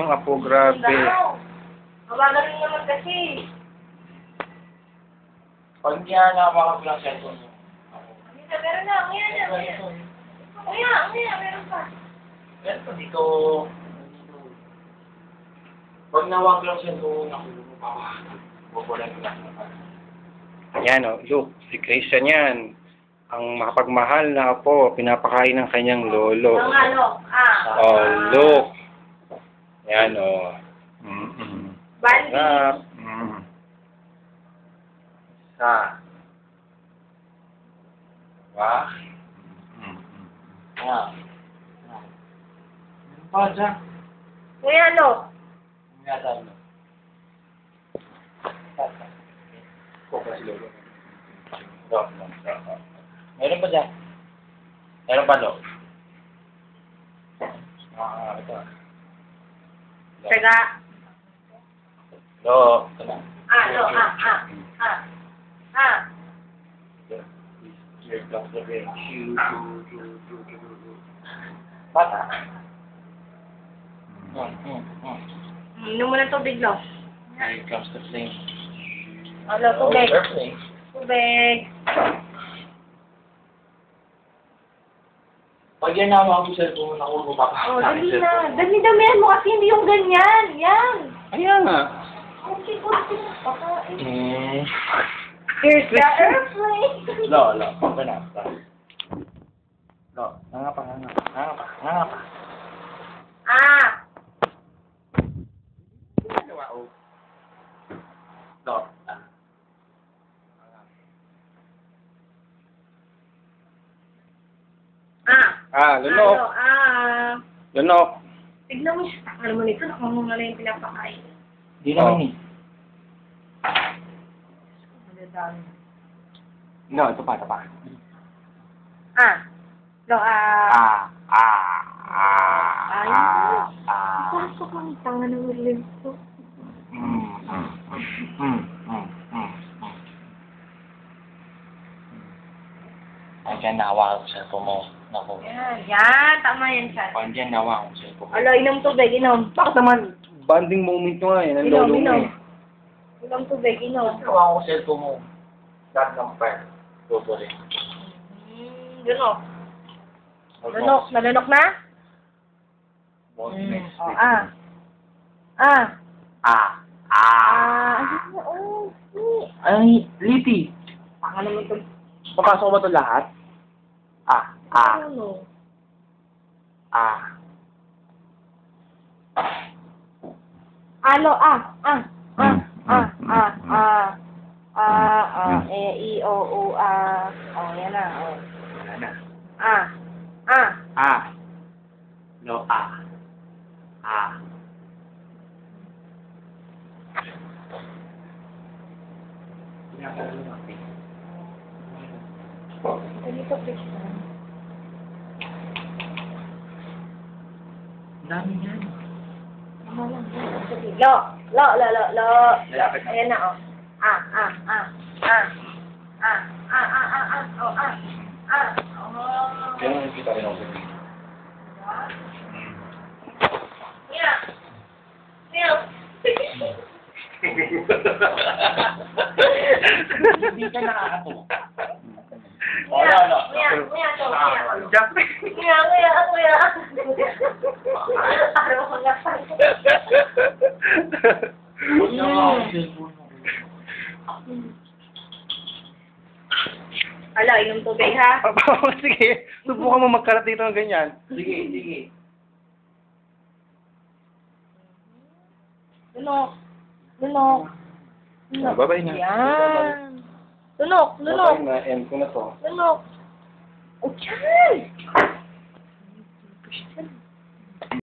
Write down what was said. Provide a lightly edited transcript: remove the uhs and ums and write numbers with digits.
lang, Apo, grabe. Mabagal rin naman kasi. Pag hindi nakapakap lang cellphone mo. Meron na, meron pa. Meron pa dito. Pag nawag lang cellphone mo, nakulong pa ako. Bubulan ko lang. Ayan, oh, look, si Christian yan. Ang makapagmahal na Apo, pinapakain ng kanyang lolo. Ang ano, Oh, look. Ayan, oh. Bandi. Sa. Wah. Ayan. Ano pa dyan? Kuya, ano? Ang yata mo. Kuka si lolo. Meron pa dyan? Meron pa, Lo? Ito. Teka. Lo, ito na. Lo, Here comes the rain. Bata. Inom mo ng tubig, Lo. Here comes the flame. Lo, tubig. Airplane. Tubig. Pag yan naman ako sa cellphone, nakulong pa ka. Dali na. Dami-damihan mo kasi hindi yung ganyan. Yan. Ayan nga. Okay, pakain. Here's the airplane. Lo, ito na. Lo, nangapa. Lo, Lunok. Lunok. Tignan mo siya. Alam mo nito, nakamuna na yung pinapakain. Di naman eh. Madadami. No, ito pa. Lo, Ah. pasok ang tanga ng ulit ko. Pag yan nawa ako sa cellphone mo, naku. Yan. Tama yan, Chan. Pag yan nawa ako sa cellphone mo. Inom tubig, inom. Bakit naman, banding moment nyo nga eh, ng lolo mo eh. Inom tubig, inom. Nawa ako sa cellphone mo. Start ng fire. Bubulit. Lunok. Nalunok na? Ay, Liti. Tanga naman ito. Papasok ba ito lahat? Ano? E, I, O, U, yan na, Wala na. Lo, Dito, Christian. dami yan. Tama lang. Lo. Ayan na, oh. Kaya nga kita rin ako sa video. Hindi ka nakakatuwa. Jack. Kuya. Araw ko nga pa. Huwag na ako sa cellphone mo. Inom tubig, ha? Sige, subukan mo magkarat dito ng ganyan. Sige. Lunok. Babay na. Yan. Lunok. Babay na, end ko na to. Lunok. Oh, Chan! Christian.